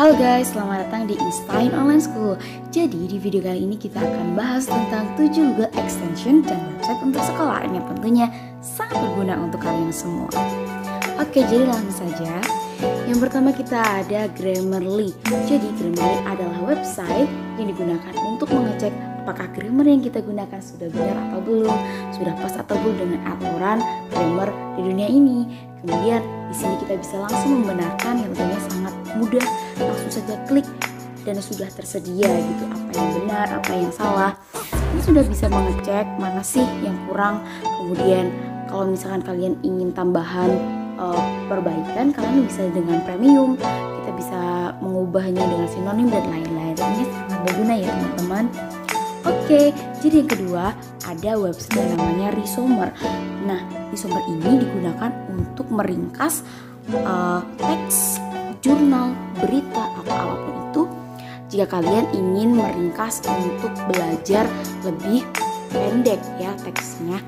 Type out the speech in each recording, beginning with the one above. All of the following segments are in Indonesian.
Halo guys, selamat datang di Einstein Online School. Jadi di video kali ini kita akan bahas tentang 7 Google Extension dan website untuk sekolah yang tentunya sangat berguna untuk kalian semua. Oke, jadi langsung saja. Yang pertama kita ada Grammarly. Jadi Grammarly adalah website yang digunakan untuk mengecek apakah grammar yang kita gunakan sudah benar atau belum, sudah pas atau belum dengan aturan grammar di dunia ini. Kemudian di sini kita bisa langsung membenarkan, yang tentunya sangat mudah, langsung saja klik dan sudah tersedia gitu apa yang benar, apa yang salah. Ini sudah bisa mengecek mana sih yang kurang. Kemudian kalau misalkan kalian ingin tambahan perbaikan, kalian bisa dengan premium, kita bisa mengubahnya dengan sinonim dan lain-lain. Ini sangat berguna ya teman-teman. Oke, jadi yang kedua ada website yang namanya Resumer. Nah, Resumer ini digunakan untuk meringkas teks, jurnal, berita atau apapun itu. Jika kalian ingin meringkas untuk belajar lebih pendek ya teksnya,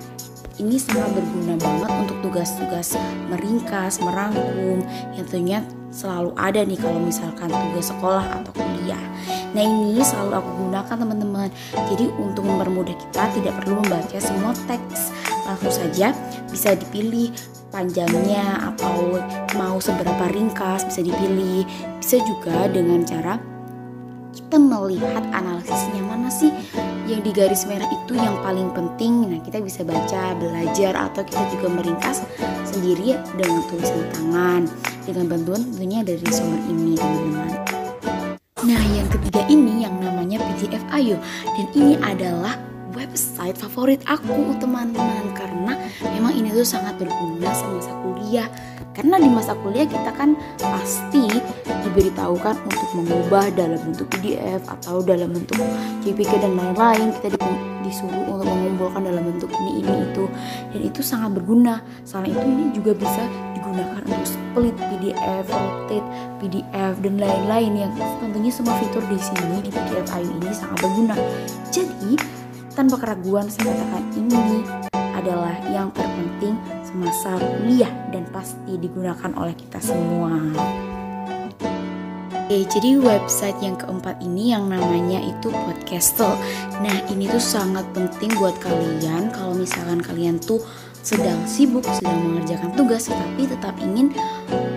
ini sangat berguna banget untuk tugas-tugas meringkas, merangkum yang tentunya selalu ada nih kalau misalkan tugas sekolah atau kuliah. Nah, ini selalu aku gunakan teman-teman. Jadi untuk mempermudah kita tidak perlu membaca semua teks, langsung saja bisa dipilih panjangnya atau mau seberapa ringkas bisa dipilih. Bisa juga dengan cara kita melihat analisisnya, mana sih yang di garis merah itu yang paling penting. Nah, kita bisa baca, belajar, atau kita juga meringkas sendiri dengan tulisan tangan dengan bantuan tentunya dari Resumer ini teman-teman. Nah, yang ketiga ini yang namanya PDF Ayo, dan ini adalah website favorit aku teman-teman, karena memang ini tuh sangat berguna semasa kuliah. Karena di masa kuliah kita kan pasti diberitahukan untuk mengubah dalam bentuk PDF atau dalam bentuk JPG dan lain-lain. Kita disuruh untuk mengumpulkan dalam bentuk ini itu, dan itu sangat berguna. Selain itu ini juga bisa digunakan untuk split PDF, rotate PDF dan lain-lain yang tentunya semua fitur di sini di PDF Ayo ini sangat berguna. Jadi tanpa keraguan saya katakan ini adalah yang terpenting semasa kuliah dan pasti digunakan oleh kita semua. Oke, jadi website yang keempat ini yang namanya itu Podcastle. Nah, ini tuh sangat penting buat kalian kalau misalkan kalian tuh sedang sibuk, sedang mengerjakan tugas, tetapi tetap ingin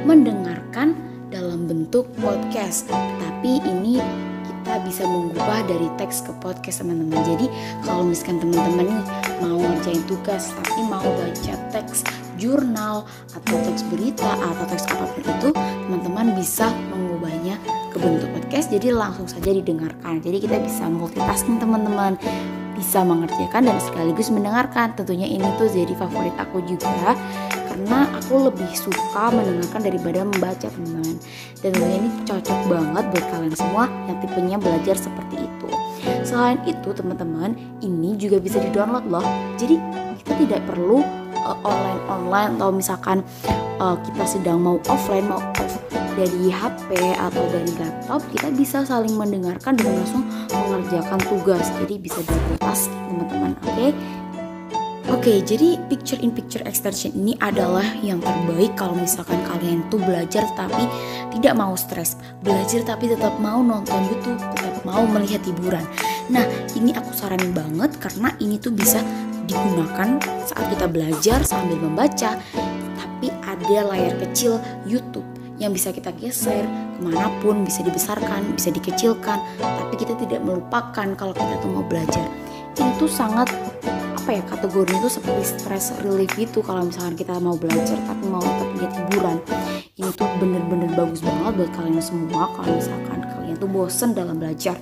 mendengarkan dalam bentuk podcast. Tapi ini kita bisa mengubah dari teks ke podcast teman-teman. Jadi kalau misalkan teman-teman nih mau ngerjain tugas tapi mau baca teks jurnal atau teks berita atau teks apapun itu, teman-teman bisa mengubahnya ke bentuk podcast, jadi langsung saja didengarkan. Jadi kita bisa multitasking teman-teman, bisa mengerjakan dan sekaligus mendengarkan. Tentunya ini tuh jadi favorit aku juga, karena aku lebih suka mendengarkan daripada membaca teman-teman. Dan tentunya ini cocok banget buat kalian semua yang tipenya belajar seperti itu. Selain itu teman-teman, ini juga bisa di-download loh. Jadi kita tidak perlu online atau misalkan kita sedang mau offline, mau off dari HP atau dari laptop, kita bisa saling mendengarkan dan langsung mengerjakan tugas. Jadi bisa double task teman-teman. Oke, jadi picture in picture extension ini adalah yang terbaik kalau misalkan kalian tuh belajar tapi tidak mau stres, belajar tapi tetap mau nonton YouTube, tetap mau melihat hiburan. Nah, ini aku saranin banget karena ini tuh bisa digunakan saat kita belajar sambil membaca, tapi ada layar kecil YouTube yang bisa kita geser kemanapun, bisa dibesarkan, bisa dikecilkan, tapi kita tidak melupakan kalau kita tuh mau belajar. Ini tuh sangat kategorinya tuh seperti stress relief gitu kalau misalkan kita mau belajar tapi mau tetap lihat hiburan. Ini tuh bener-bener bagus banget buat kalian semua kalau misalkan kalian tuh bosen dalam belajar.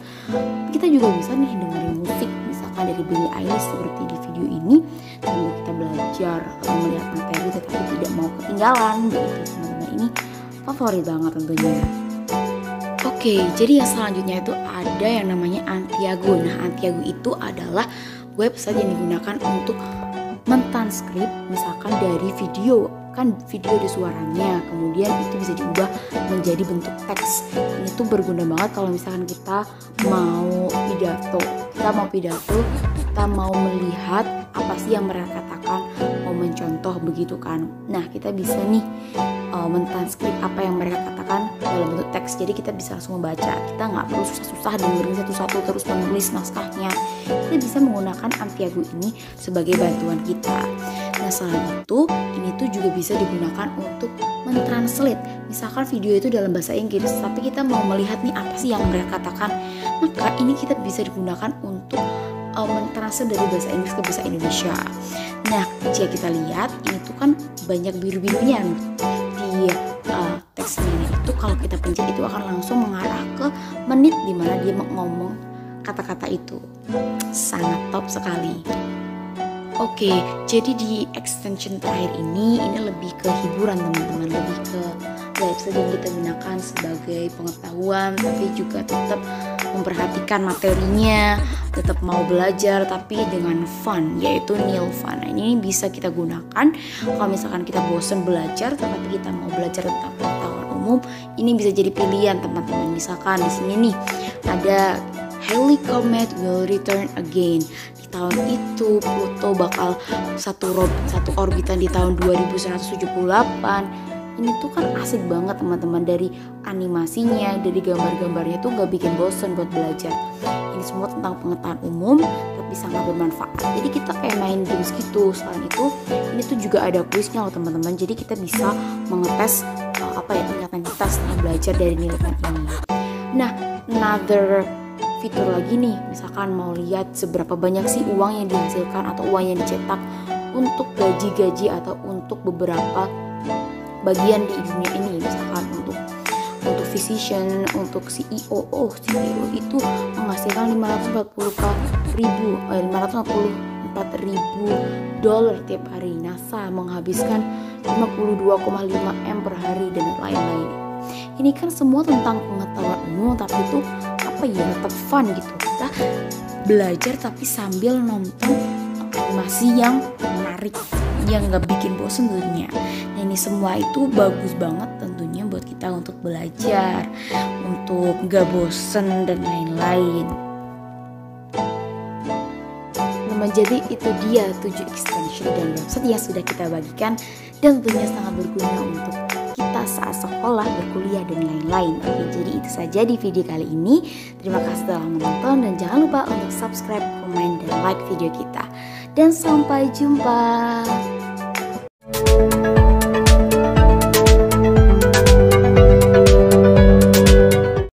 Kita juga bisa nih dengerin musik misalkan dari Billie Eilish seperti di video ini, sambil kita belajar atau melihat materi tetapi tidak mau ketinggalan begitu teman-teman. Ini favorit banget tentunya. Oke, jadi yang selanjutnya itu ada yang namanya Antiago. Nah, Antiago itu adalah website yang digunakan untuk mentranskrip misalkan dari video, kan video ada suaranya, kemudian itu bisa diubah menjadi bentuk teks. Ini tuh berguna banget kalau misalkan kita mau pidato, kita mau melihat apa sih yang mereka katakan, mau mencontoh begitu kan. Nah, kita bisa nih mentranskrip apa yang mereka katakan dalam bentuk teks, jadi kita bisa langsung membaca. Kita nggak perlu susah-susah dengerin satu-satu terus menulis naskahnya. Kita bisa menggunakan Ampiago ini sebagai bantuan kita. Nah, selain itu, ini tuh juga bisa digunakan untuk mentranslate. Misalkan video itu dalam bahasa Inggris, tapi kita mau melihat nih apa sih yang mereka katakan, maka ini kita bisa digunakan untuk mentranslate dari bahasa Inggris ke bahasa Indonesia. Nah, jika kita lihat, ini tuh kan banyak biru-birunya di teksnya itu. Kalau kita pencet itu akan langsung mengarah ke menit dimana dia ngomong kata-kata itu. Sangat top sekali. Oke, jadi di extension terakhir ini lebih ke hiburan teman-teman, lebih ke website yang kita gunakan sebagai pengetahuan, tapi juga tetap memperhatikan materinya, tetap mau belajar tapi dengan fun, yaitu nil fun. Nah, ini bisa kita gunakan kalau misalkan kita bosan belajar tapi kita mau belajar tentang pengetahuan umum. Ini bisa jadi pilihan teman-teman. Misalkan di sini nih ada Halley Comet will return again. Tahun itu Pluto bakal satu orbitan di tahun 2178. Ini tuh kan asik banget teman-teman, dari animasinya, dari gambar-gambarnya tuh gak bikin bosen buat belajar. Ini semua tentang pengetahuan umum tapi sangat bermanfaat. Jadi kita kayak main games gitu. Selain itu, ini tuh juga ada kuisnya loh teman-teman. Jadi kita bisa mengetes ingatan kita setelah belajar dari nilai ini. Nah, another fitur lagi nih, misalkan mau lihat seberapa banyak sih uang yang dihasilkan atau uang yang dicetak untuk gaji-gaji atau untuk beberapa bagian di dunia ini. Misalkan untuk physician, untuk CEO itu menghasilkan 544.000 dolar tiap hari. NASA menghabiskan 52,5 M per hari dan lain-lain. Ini kan semua tentang pengetahuan umum, tapi itu tetap fun gitu. Kita belajar tapi sambil nonton animasi yang menarik, yang gak bikin bosen tentunya. Nah, ini semua itu bagus banget tentunya buat kita untuk belajar, untuk gak bosen dan lain-lain. Jadi itu dia 7 extension dan website yang sudah kita bagikan dan tentunya sangat berguna untuk kita saat sekolah, berkuliah dan lain-lain. Oke, jadi itu saja di video kali ini. Terima kasih telah menonton dan jangan lupa untuk subscribe, komen, dan like video kita. Dan sampai jumpa.